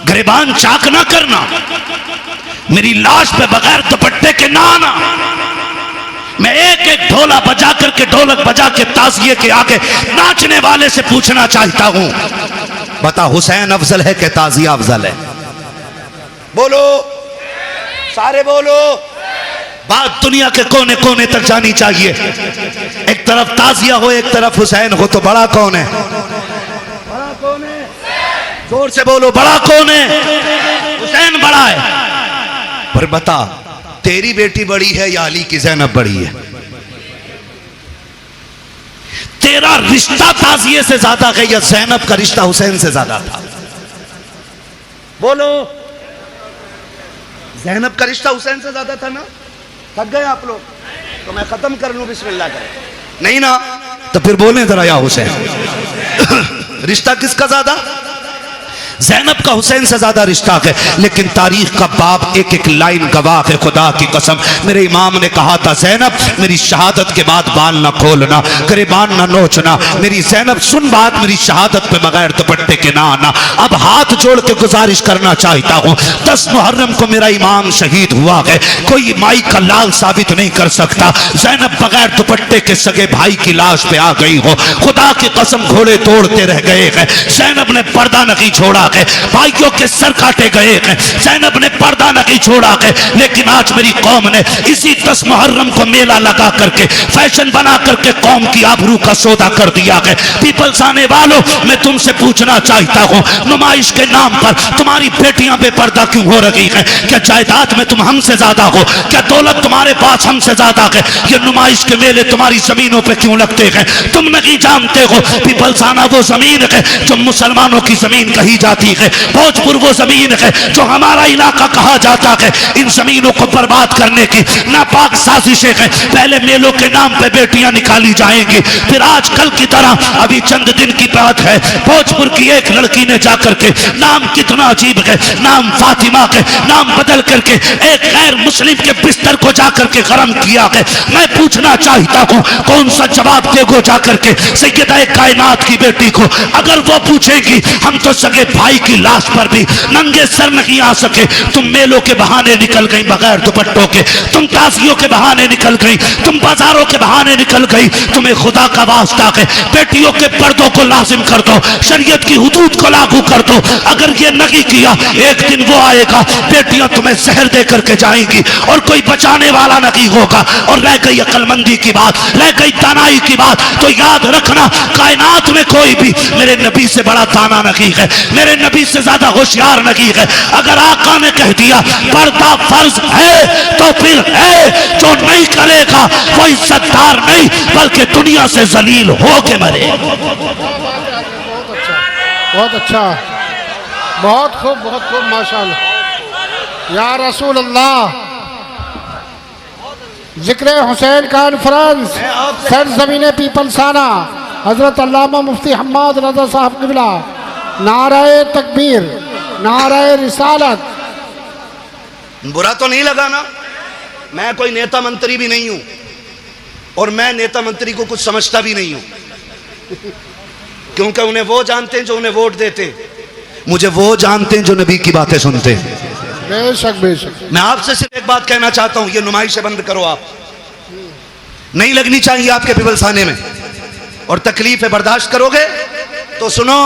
गिरबान चाक ना करना, मेरी लाश पे बगैर दुपट्टे के ना आना। मैं एक एक ढोला बजा करके, ढोलक बजा के ताज़िए के आगे नाचने वाले से पूछना चाहता हूं, बता हुसैन अफजल है कि ताज़िया अफजल है? बोलो, सारे बोलो। बात दुनिया के कोने कोने तक जानी चाहिए। एक तरफ ताज़िया हो, एक तरफ हुसैन हो, तो बड़ा कौन है? बड़ा कौन है? जोर से बोलो, बड़ा कौन है? हुसैन बड़ा है। पर बता, तेरी बेटी बड़ी है या अली की ज़ैनब बड़ी है? तेरा रिश्ता ताज़िए से ज्यादा है या ज़ैनब का रिश्ता हुसैन से ज्यादा था? बोलो। ज़ैनब का रिश्ता हुसैन से ज्यादा था ना? थक गए आप लोग? तो मैं खत्म कर लूं, बिस्मिल्लाह करें। नहीं ना, तो फिर बोलें जरा या हुसैन। रिश्ता किसका ज्यादा? ज़ैनब का हुसैन से ज्यादा रिश्ता है। लेकिन तारीख का बाप एक एक लाइन गवाह है, खुदा की कसम। मेरे इमाम ने कहा था, ज़ैनब मेरी शहादत के बाद बाल ना खोलना, गिरबान ना नोचना। मेरी ज़ैनब सुन बात, मेरी शहादत पे बगैर दुपट्टे के ना आना। अब हाथ जोड़ के गुजारिश करना चाहता हूँ, 10 मुहर्रम को मेरा इमाम शहीद हुआ है, कोई माई का लाल साबित नहीं कर सकता। ज़ैनब बगैर दुपट्टे के सगे भाई की लाश पे आ गई हो, खुदा की कसम घोड़े तोड़ते रह गए हैं। ज़ैनब ने पर्दा नहीं छोड़ा है, भाइयों के सर काटे गए हैं। ज़ैनब ने पर्दा नहीं छोड़ा है। लेकिन आज मेरी कौम ने इसी 10 मुहर्रम को मेला लगा करके, फैशन बना करके कौम की आबरू का सौदा कर दिया है। पीपल्स आने वालों, मैं तुमसे पूछना चाहता हूँ, नुमाइश के नाम पर तुम्हारी बेटियां बेपर्दा क्यों हो रही हैं? क्या जायदाद में तुम हमसे ज्यादा हो? क्या दौलत तुम्हारे पास हमसे ज्यादा है? ये नुमाइश के मेले तुम्हारी जमीनों पे क्यों लगते हैं? तुम नहीं जानते हो पीपल्स आना वो जमीन है जो मुसलमानों की जमीन कही जाती है। भोजपुर वो जमीन है जो हमारा इलाका कहा जाता है। इन जमीनों को बर्बाद करने की नापाक साजिशें हैं। पहले मेलों के नाम पे बेटियां निकाली जाएंगी, फिर आज कल की तरह अभी चंद दिन की बात है, भोजपुर की एक लड़की ने जाकर के, नाम कितना अजीब है, नाम फातिमा के, नाम बदल करके एक गैर मुस्लिम के बिस्तर को जाकर के गरम किया है। मैं पूछना चाहता हूँ, कौन सा जवाब देगो जाकर के सैयदा कायनात की बेटी को? अगर वो पूछेगी, हम तो सगे भाई की लाश पर भी नंगे सर नहीं आ सके। तुम मेलों के बहाने निकल गई बगैर दुपट्टों के, तुम ताजियों के बहाने निकल गई, तुम बाजारों के बहाने निकल गई। तुम्हें खुदा का वास्ता है, बेटियों के पर्दों को लाजिम कर दो, शरीयत की हुदूद को लागू कर दो। अगर ये नहीं किया, एक दिन वो आएगा, बेटियां तुम्हें जहर दे करके जाएंगी और कोई बचाने वाला नहीं होगा। और रह गई अक्लमंदी की बात, रह गई दानाई की बात, तो याद रखना, कायनात में कोई भी मेरे नबी से बड़ा दाना नहीं है, मेरे नबी से ज्यादा होशियार नहीं है। अगर आका ने कह दिया पर्दा फर्ज है, तो फिर है, जो नहीं करेगा वो इज्जतदार नहीं बल्कि दुनिया से जलील हो के मरे। बहुत अच्छा, बहुत खूब माशाअल्लाह। या रसूल अल्लाह, जिक्र हुसैन का कॉन्फ्रेंस सरजमीन पीपलसाना, हजरत अल्लामा मुफ्ती हम्माद रज़ा साहब क़िबला, नाराए तकबीर, नाराए रिसालत। बुरा तो नहीं लगा ना? मैं कोई नेता मंत्री भी नहीं हूं और मैं नेता मंत्री को कुछ समझता भी नहीं हूं, क्योंकि उन्हें वो जानते हैं जो उन्हें वोट देते हैं, मुझे वो जानते हैं जो नबी की बातें सुनते हैं। बेशक बेशक। मैं आपसे सिर्फ एक बात कहना चाहता हूं, ये नुमाइशें बंद करो। आप नहीं लगनी चाहिए आपके पिपलसाने में, और तकलीफें बर्दाश्त करोगे तो सुनो,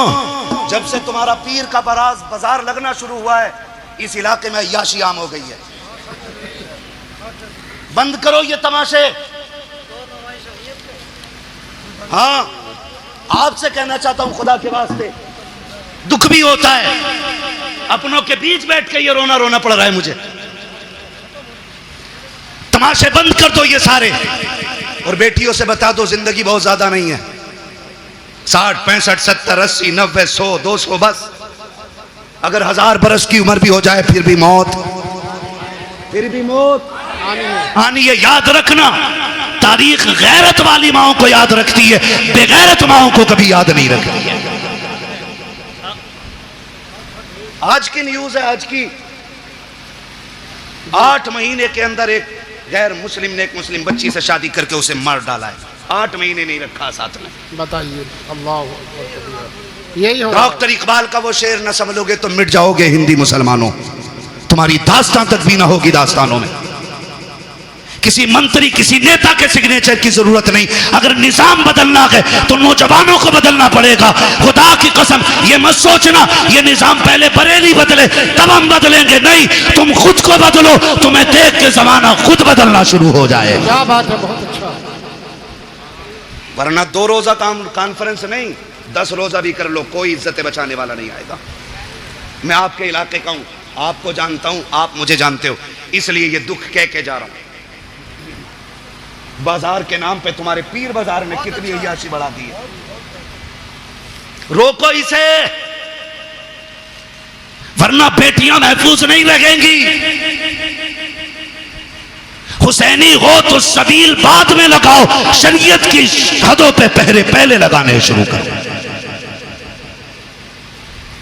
जब से तुम्हारा पीर का बाजार लगना शुरू हुआ है, इस इलाके में अय्याशी आम हो गई है। बंद करो ये तमाशे। हाँ, आपसे कहना चाहता हूं, खुदा के वास्ते, दुख भी होता है, अपनों के बीच बैठ के ये रोना रोना पड़ रहा है मुझे। तमाशे बंद कर दो ये सारे, और बेटियों से बता दो जिंदगी बहुत ज्यादा नहीं है, 60, 65, 70, 80, 90, 100, 200, बस। अगर 1000 बरस की उम्र भी हो जाए फिर भी मौत आनी है। याद रखना, तारीख गैरत वाली माओं को याद रखती है, बेगैरत माओं को कभी याद नहीं रखती है। आज की न्यूज है, आज की, 8 महीने के अंदर एक गैर मुस्लिम ने एक मुस्लिम बच्ची से शादी करके उसे मार डाला है। 8 महीने नहीं रखा साथ में। बताइए, अल्लाह यही होगा। डॉक्टर इकबाल का वो शेर न समझोगे तो मिट जाओगे हिंदी मुसलमानों, तुम्हारी दास्तां तक भी ना होगी दास्तानों में। किसी मंत्री किसी नेता के सिग्नेचर की जरूरत नहीं, अगर निजाम बदलना है तो नौजवानों को बदलना पड़ेगा। खुदा की कसम ये मत सोचना ये निजाम पहले बरेली बदले तब हम बदलेंगे, नहीं, तुम खुद को बदलो, तुम्हें देख के जमाना खुद बदलना शुरू हो जाए। क्या बात है, बहुत अच्छा। वरना 2 रोजा कॉन्फ्रेंस नहीं 10 रोजा भी कर लो, कोई इज्जत बचाने वाला नहीं आएगा। मैं आपके इलाके का हूं, आपको जानता हूं, आप मुझे जानते हो, इसलिए ये दुख कह के जा रहा हूं। बाजार के नाम पे तुम्हारे पीर बाजार ने कितनी अय्याशी बढ़ा दी है, रोको इसे, वरना बेटियां महफूज नहीं रहेंगी। हुसैनी हो तो सबील बाद में लगाओ, शरीयत की हदों पे पहरे पहले लगाने शुरू करो।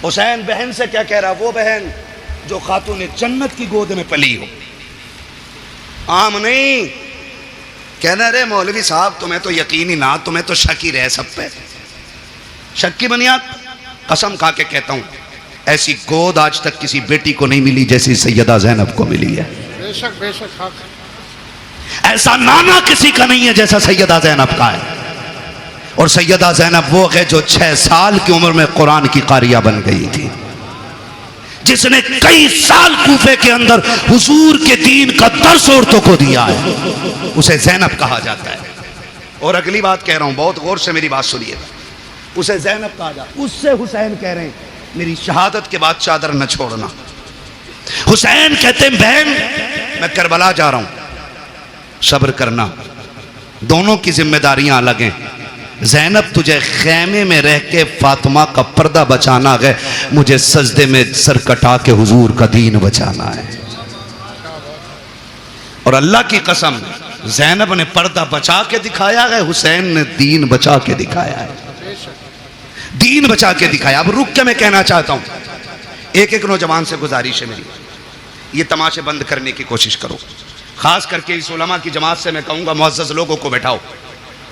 हुसैन बहन से क्या कह रहा, वो बहन जो खातून जन्नत की गोद में पली हो, आम नहीं। कहना रे मौलवी साहब तुम्हें तो यकीन ही ना, तुम्हें तो शक ही रहे सब पे, शक की बुनियाद। कसम खा के कहता हूं ऐसी गोद आज तक किसी बेटी को नहीं मिली जैसी सैयदा ज़ैनब को मिली है। बेशक बेशक हक। ऐसा नाना किसी का नहीं है जैसा सैयदा ज़ैनब का है। और सैयदा ज़ैनब वो है जो 6 साल की उम्र में कुरान की कारिया बन गई थी, जिसने कई साल कूफे के अंदर हुजूर के दीन का दर्स औरतों को दिया है, उसे ज़ैनब कहा जाता है। और अगली बात कह रहा हूं, बहुत गौर से मेरी बात सुनिएगा, उसे ज़ैनब कहा जाता, उससे हुसैन कह रहे हैं मेरी शहादत के बाद चादर न छोड़ना। हुसैन कहते हैं बहन मैं करबला जा रहा हूं, सब्र करना, दोनों की जिम्मेदारियां अलग हैं। ज़ैनब तुझे खैमे में रह के फातिमा का पर्दा बचाना है, मुझे सजदे में सर कटा के हुजूर का दीन बचाना है। और अल्लाह की कसम ज़ैनब ने पर्दा बचा के दिखाया है, हुसैन ने दीन बचा के दिखाया है, दीन बचा के दिखाया। अब रुक के मैं कहना चाहता हूं, एक एक नौजवान से गुजारिश है मेरी, ये तमाशे बंद करने की कोशिश करो। खास करके इस उलमा की जमात से मैं कहूंगा मुअज़्ज़ज़ लोगों को बैठाओ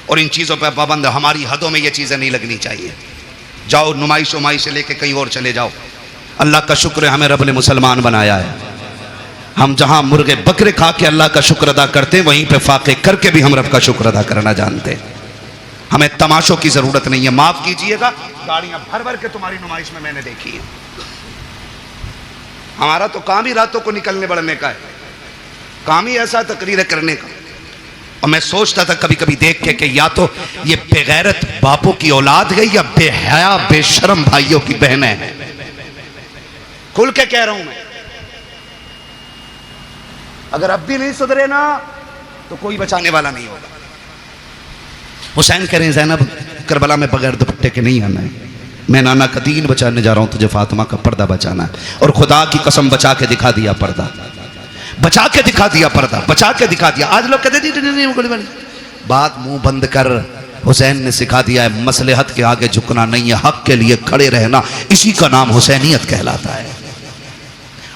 और इन चीज़ों पर पाबंद, हमारी हदों में ये चीज़ें नहीं लगनी चाहिए। जाओ नुमाइश उमाइश से लेके कहीं और चले जाओ। अल्लाह का शुक्र है हमें रब ने मुसलमान बनाया है। हम जहां मुर्गे बकरे खा के अल्लाह का शुक्र अदा करते हैं, वहीं पे फाके करके भी हम रब का शुक्र अदा करना जानते हैं। हमें तमाशों की ज़रूरत नहीं है। माफ़ कीजिएगा, गाड़ियां भर भर के तुम्हारी नुमाइश में मैंने देखी है। हमारा तो काम ही रातों को निकलने बढ़ने का है, काम ही ऐसा तकरीर करने का। और मैं सोचता था कभी कभी देख के कि या तो ये बेगैरत बापों की औलाद है या बेहया बेशरम भाइयों की बहनें हैं। खुल के कह रहा हूं मैं, अगर अब भी नहीं सुधरे ना तो कोई बचाने वाला नहीं होगा। हुसैन कह रहे हैं ज़ैनब करबला में बगैर दुपट्टे के नहीं आना है, मैं नाना का दीन बचाने जा रहा हूं, तुझे फातिमा का पर्दा बचाना है। और खुदा की कसम बचा के दिखा दिया पर्दा, बचा के दिखा दिया पर्दा, बचा के दिखा दिया। आज लोग कहते नहीं, बात मुंह बंद कर। हुसैन ने सिखा दिया है मसलहत के आगे झुकना नहीं है, हक के लिए खड़े रहना, इसी का नाम हुसैनियत कहलाता है।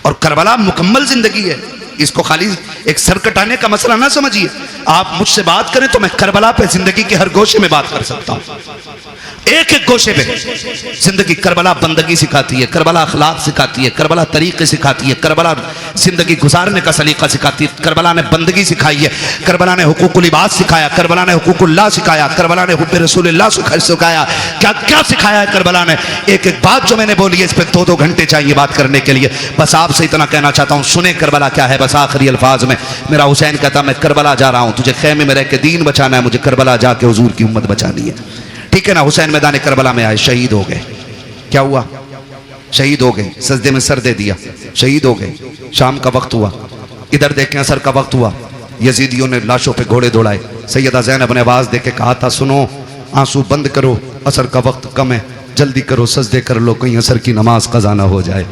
और करबला मुकम्मल जिंदगी है, इसको खाली एक सर कटाने का मसला ना समझिए। आप मुझसे बात करें तो मैं करबला पे जिंदगी के हर गोशे में बात कर सकता हूं, एक एक गोशे पे जिंदगी। करबला बंदगी सिखाती है, करबला अखलाक सिखाती है, करबला तरीके सिखाती है, करबला जिंदगी गुजारने का सलीका सिखाती है, करबला ने बंदगी सिखाई है, करबला ने हुकूकुल इबाद सिखाया, करबला ने हुकूकुल्लाह सिखाया, करबला ने हुब्बे रसूलिल्लाह सिखाया, क्या क्या सिखाया है करबला ने। एक एक बात जो मैंने बोली है इस पर 2-2 घंटे चाहिए बात करने के लिए। बस आपसे इतना कहना चाहता हूँ, सुने करबला क्या है। बस आखिरी अल्फाज में मेरा हुसैन कहता मैं करबला जा रहा हूँ, तुझे खैमे में रह के दीन बचाना है, मुझे करबला जाके हुजूर की उम्मत बचानी है, ठीक है ना। हुसैन मैदान करबला में आए, शहीद हो गए। क्या हुआ? शहीद हो गए, सजदे में सर दे दिया, शहीद हो गए। शाम का वक्त हुआ, इधर देखें असर का वक्त हुआ, यजीदियों ने लाशों पे घोड़े दौड़ाए। सैयदा ज़ैनब ने आवाज़ दे के कहा था सुनो, आंसू बंद करो, असर का वक्त कम है, जल्दी करो, सजदे कर लो, कहीं असर की नमाज कज़ा ना हो जाए।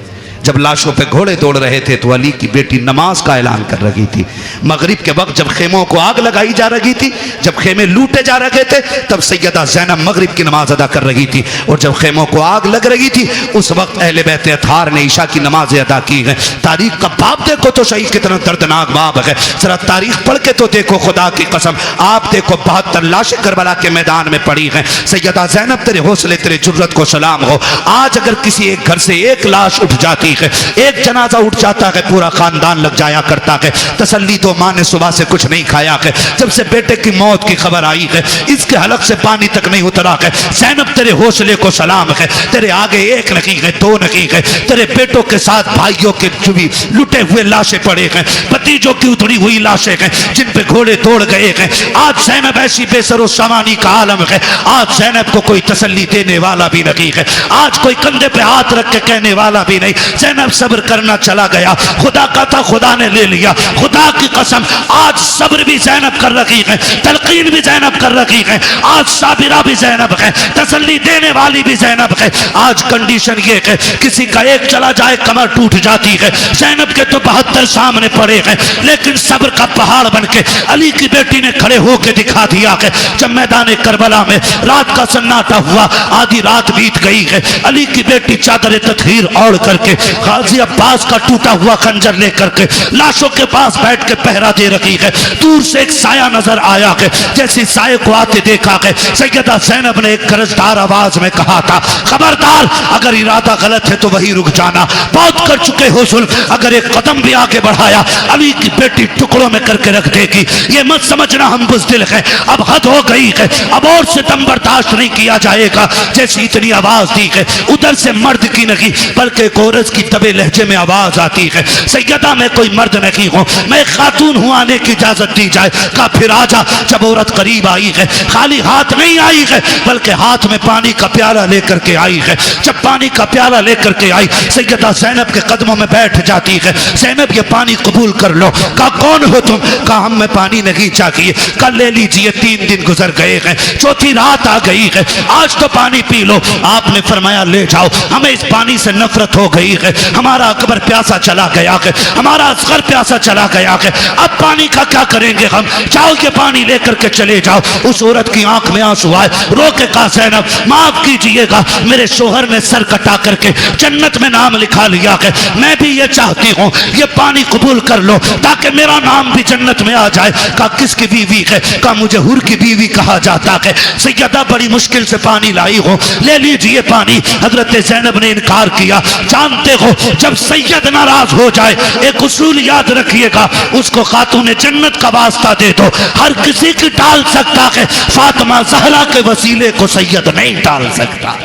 जब लाशों पे घोड़े दौड़ रहे थे तो अली की बेटी नमाज का ऐलान कर रही थी। मगरिब के वक्त जब खेमों को आग लगाई जा रही थी, जब खेमे लूटे जा रहे थे, तब सैयदा ज़ैनब मगरिब की नमाज अदा कर रही थी। और जब खेमों को आग लग रही थी उस वक्त अहले बैत अतार ने ईशा की नमाज अदा की है। तारीख का बाप देखो तो सही कितना दर्दनाक बाप है। जरा तारीख पढ़ के तो देखो, खुदा की कसम आप देखो 72 लाशें करबला के मैदान में पड़ी हैं। सैयदा ज़ैनब तेरे हौसले तेरे जुर्रत को सलाम हो। आज अगर किसी एक घर से एक लाश उठ जाती है, एक जनाजा उठ जाता है, पूरा खानदान लग जाया करता है। तसल्ली तो माँ ने सुबह से कुछ नहीं खाया है। जब से बेटे की मौत की खबर आई है इसके हलक से पानी तक नहीं उतरा है। ज़ैनब तेरे हौसले को सलाम है। तेरे आगे एक नहीं है, दो नहीं है, तेरे बेटों के साथ भाइयों के चुभी लुटे हुए लाशें पड़े हैं, भतीजों की उतरी हुई लाशें हैं जिन पे घोड़े दौड़ गए हैं। आज ज़ैनब ऐसी बेसरो सामानी का आलम है। आज ज़ैनब को कोई तसल्ली देने वाला भी नहीं है। आज कोई कंधे पे हाथ रख के कहने वाला भी नहीं। ज़ैनब सब्र करना चला गया, खुदा का था खुदा ने ले लिया। खुदा की कसम आज सब्र भी ज़ैनब कर रही है, तलकीन भी ज़ैनब कर रही है। आज साबिरा भी ज़ैनब है, तसल्ली देने वाली भी ज़ैनब है। आज कंडीशन ये है किसी का एक चला जाए कमर टूट जाती है। ज़ैनब के तो 72 सामने पड़े हैं, लेकिन सब्र का पहाड़ बन के अली की बेटी ने खड़े होकर दिखा दिया है। जब मैदान करबला में रात का सन्नाटा हुआ, आधी रात बीत गई है, अली की बेटी चादर तत्हीर ओढ़ करके गाजी अब्बास का टूटा हुआ खंजर लेकर के लाशों के पास बैठ के पहरा दे रही है। दूर से एक साया नजर आया है, जैसे साये को आते देखा है सैयदा ज़ैनब ने एक गरजदार आवाज में कहा था, खबरदार अगर इरादा गलत है तो वही रुक जाना। बहुत कर चुके हो जुल्म, अगर एक कदम भी आगे बढ़ाया अली की बेटी टुकड़ों में करके रख देगी। ये मत समझना हम बुज़दिल हैं, अब हद हो गई है, अब और सितम बर्दाश्त नहीं किया जाएगा। जैसी इतनी आवाज दी है उधर से मर्द की नहीं बल्कि औरत की दबे लहजे में आवाज आती है, सैयदा मैं कोई मर्द नहीं हूँ, मैं खातून हूँ, आने की इजाजत दी जाए। कहा फिर आजा। जब औरत करीब आई है खाली हाथ नहीं आई है बल्कि हाथ में पानी का प्याला लेकर के आई है। जब पानी का प्याला लेकर के आई सैयदा ज़ैनब के कदमों में बैठ जाती है। ज़ैनब ये पानी कबूल कर लो। कहा कौन हो तुम? कहा हम में पानी नहीं चाहिए। कल ले लीजिए, 3 दिन गुजर गए हैं, चौथी रात आ गई है, आज तो पानी पी लो। आपने फरमाया ले जाओ, हमें इस पानी से नफरत हो गई है, हमारा अकबर प्यासा चला गया है, हमारा असगर प्यासा चला गया है, अब पानी का क्या करेंगे हम? जाओ ये पानी लेकर के चले जाओ। उस औरत की आंख में आंसू आए, रो के कहा ज़ैनब माफ कीजिएगा, मेरे शोहर ने सर कटा करके जन्नत में नाम लिखा लिया है, मैं भी ये चाहती हूँ ये पानी कबूल कर लो ताकि मेरा नाम भी जन्नत में आ जाए। कहा किसकी बीवी है? कहा मुझे हुर की बीवी कहा जाता है। सैयदा बड़ी मुश्किल से पानी लाई हो, ले लीजिए पानी। हजरत ज़ैनब ने इनकार किया। जानते हो जब सैयद नाराज हो जाए एक उसूल याद रखिएगा, उसको खातून जन्नत का वास्ता दे दो। हर किसी की टाल सकता है, फातिमा ज़हरा के वसीले को सैयद नहीं टाल सकता।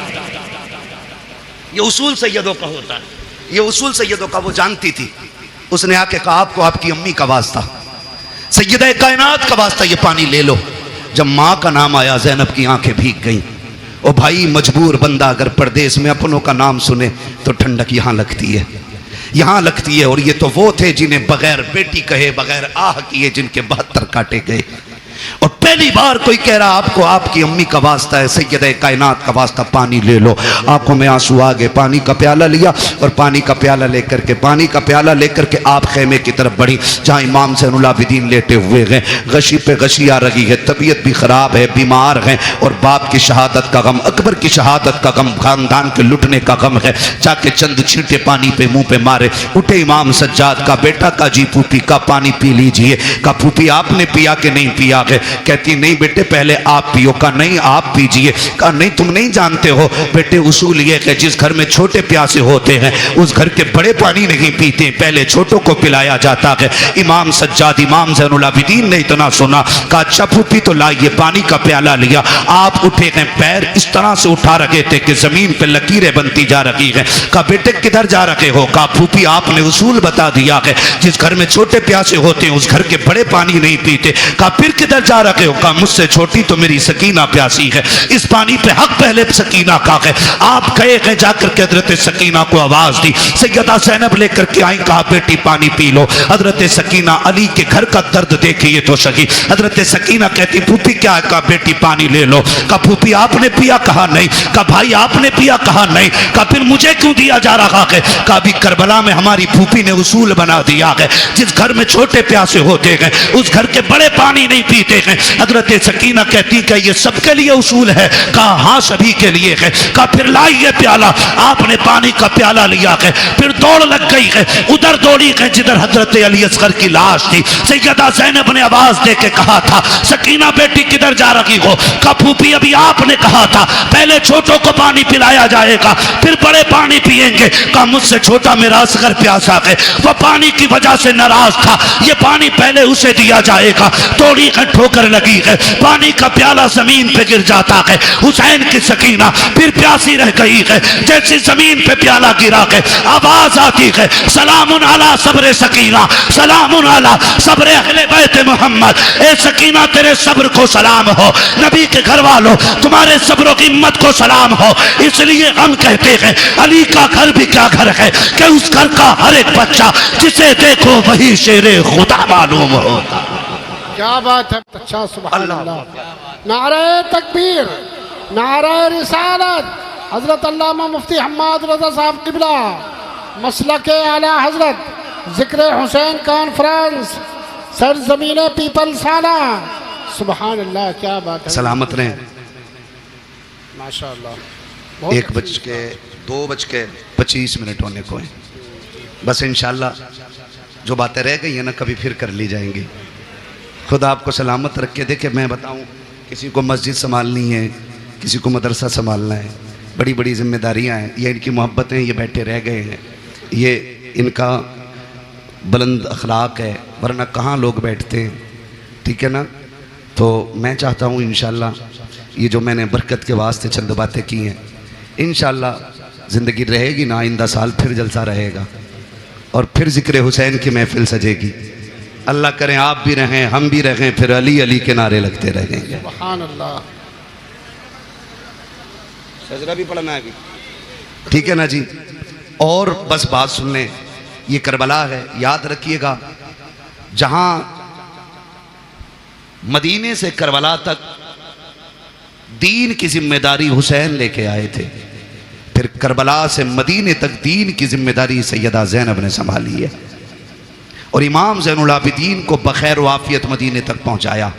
ये उसूल सैयदों का होता है, ये उसूल सैयदों का वो जानती थी। उसने आके कहा आपको आपकी अम्मी का वास्ता, सैयदा कायनात का वास्ता, ये पानी ले लो। जब माँ का नाम आया ज़ैनब की आंखें भीग गईं। ओ भाई मजबूर बंदा अगर परदेश में अपनों का नाम सुने तो ठंडक यहाँ लगती है, यहाँ लगती है। और ये तो वो थे जिन्हें बगैर बेटी कहे बगैर आह किए जिनके 72 काटे गए। और पहली बार कोई कह रहा आपको आपकी अम्मी का वास्ता है, सैयदा कायनात का वास्ता, पानी ले लो। आंखों में आंसू आ गए, पानी का प्याला लिया और पानी का प्याला लेकर के आप खेमे की तरफ बढ़ी जहाँ इमाम ज़ैनुल आबिदीन लेटे हुए हैं। गशी पे गशी आ रही है, तबीयत भी ख़राब है, बीमार हैं और बाप की शहादत का गम, अकबर की शहादत का गम, खानदान के लुटने का गम है। जाके चंद छींटे पानी पे मुंह पे मारे। उठे इमाम सज्जाद का बेटा का जी फूफी का पानी पी लीजिए। का फूफी आपने पिया कि नहीं पिया है? कहती नहीं बेटे पहले आप पियो। का नहीं आप पीजिए। का नहीं तुम नहीं जानते हो बेटे उसूल ये है जिस घर में छोटे प्यासे होते हैं उस घर के बड़े पानी नहीं पीते, पहले छोटों को पिलाया जाता है। इमाम सज्जाद इमाम ज़ैनुल आबिदीन ने इतना सुना, कहा अच्छा फूफी तो लाइए। पानी का प्याला लिया। आप उठे हैं, पैर इस तरह से उठा रखे थे कि जमीन पे लकीरें बनती जा रही हैं। कहा बेटे किधर जा रखे हो? कहा फूफी आपने उसूल बता दिया है जिस घर में छोटे प्यासे होते हैं उस घर के बड़े पानी नहीं पीते। कहा फिर किधर जा रखे हो? कहा मुझसे छोटी तो मेरी सकीना प्यासी है, इस पानी पे हक पहले सकीना का है। आप गए हैं जाकर के हजरत सकीना को आवाज दी, सैयदा ज़ैनब लेकर के आई, कहा बेटी पानी पी लो। हजरत सकीना अली के घर का दर्द देखिए तो सही। हजरत सकीना कहती फूफी क्या है? कहा बेटी पानी ले लो। कहा फूफी आपने पिया? कहा नहीं। कहा भाई आपने पिया? कहा नहीं। कहा फिर मुझे क्यों दिया जा रहा है? कहा अभी करबला में हमारी फूफी ने उसूल बना दिया है, जिस घर में छोटे प्यासे होते हैं उस घर के बड़े पानी नहीं पीते हैं। हजरत सकीना कहती कि ये सबके लिए उसूल है? कहा हाँ सभी के लिए है। कहा फिर लाइए प्याला। आपने पानी का प्याला लिया है, फिर दौड़ लग गई है, उधर दौड़ी है जिधर हजरत अली असगर की लाश थी। सैयदा ज़ैनब ने आवाज दे के कहा था सकीना बेटी किधर जा रही हो? कहा फूफी अभी आपने कहा था पहले छोटों को पानी पिलाया जाएगा फिर बड़े पानी पिएंगे। कहा मुझसे छोटा मेरा असगर प्यासा है, वह पानी की वजह से नाराज था, ये पानी पहले उसे दिया जाएगा। थोड़ी ठोकर लगी है, पानी का प्याला जमीन पे गिर जाता है। हुसैन की सकीना फिर प्यासी रह गई है, जैसे जमीन पे प्याला गिरा है आवाज आती है सलामुन अला सब्र सकीना, सलामुन अला सब्र अहले बैत मोहम्मद। ए सकीना तेरे सब्र को सलाम हो, नबी के घर वालों तुम्हारे सब्र की हिम्मत को सलाम हो। इसलिए हम कहते हैं अली का घर भी क्या घर है कि उस घर का हर एक बच्चा जिसे देखो वही शेरे खुदा मालूम होगा। क्या बात है। अच्छा सुभान अल्लाह। नारे तकबीर, नारे रिसालत, हजरत अल्लामा मुफ्ती हम्माद रज़ा साहब क़िबला, मसलक आला हजरत, जिक्र हुसैन कॉन्फ्रेंस, सरज़मीन पीपल साना। सुभान अल्लाह, क्या बात है। सलामत रहें। माशाअल्लाह। 1:02:25 होने को है। बस इंशाल्लाह जो बातें रह गई हैं ना कभी फिर कर ली जाएंगी। खुदा आपको सलामत रख के देखे। मैं बताऊं किसी को मस्जिद संभालनी है, किसी को मदरसा संभालना है, बड़ी बड़ी जिम्मेदारियां हैं। ये इनकी मोहब्बतें, ये बैठे रह गए हैं, ये इनका बुलंद अखलाक है, वरना कहाँ लोग बैठते हैं। ठीक है ना। तो मैं चाहता हूँ इंशाल्लाह ये जो मैंने बरकत के वास्ते चंद बातें की हैं, इंशाल्लाह ज़िंदगी रहेगी ना, आइंदा साल फिर जलसा रहेगा और फिर ज़िक्र हुसैन की महफिल सजेगी। अल्लाह करें आप भी रहें, हम भी रहें, फिर अली अली के नारे लगते रहेंगे। सुभान अल्लाह। सजरा भी पढ़ना है अभी, ठीक है ना जी। और बस बात सुन लें, ये करबला है, याद रखिएगा। जहां मदीने से करबला तक दीन की जिम्मेदारी हुसैन लेके आए थे, फिर करबला से मदीने तक दीन की जिम्मेदारी सैयदा ज़ैनब ने संभाली है और इमाम ज़ैनुल आबिदीन को बखैर वाफियत मदीने तक पहुंचाया।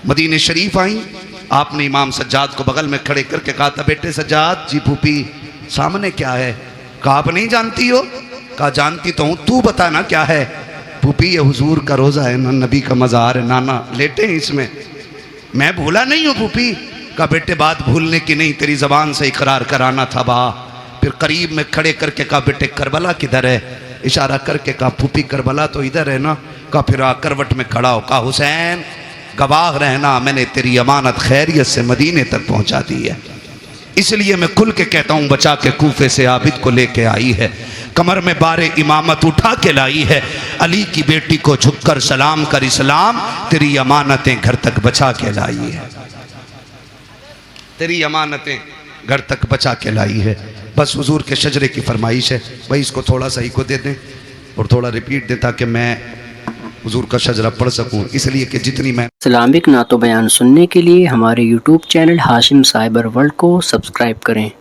मदीने शरीफ आई, आपने इमाम सज्जाद को बगल में खड़े करके कहा था बेटे सज्जाद जी फूफी सामने क्या है? कहा आप नहीं जानती हो? कहा जानती तो हूँ, तू बता ना क्या है? फूफी ये हुजूर का रोज़ा है ना, नबी का मज़ार है, नाना लेटे हैं इसमें। मैं भूला नहीं हूँ फूफी। कहा बेटे बात भूलने की नहीं, तेरी ज़बान से इकरार कराना था बा। फिर करीब में खड़े करके कहा बेटे करबला किधर है? इशारा करके कहा फूफी करबला तो इधर है ना। कहा फिर करवट में खड़ा हो, कहा हुसैन गवाह रहना, मैंने तेरी अमानत खैरियत से मदीने तक पहुंचा दी है, इसलिए मैं खुल के कहता हूँ बचा के कूफे से आबिद को लेके आई है, कमर में बारे इमामत उठा के लाई है। अली की बेटी को झुककर सलाम कर इस्लाम, तेरी अमानतें घर तक बचा के लाई है, तेरी अमानतें घर तक बचा के लाई है। बस हुजूर के शजरे की फरमाइश है भाई, इसको थोड़ा सा ही को दे दें और थोड़ा रिपीट दें ताकि मैं हुजूर का शजरा पढ़ सकूं, इसलिए कि जितनी मैं इस्लामिक नातो बयान सुनने के लिए हमारे YouTube channel Hashim cyber world को सब्सक्राइब करें।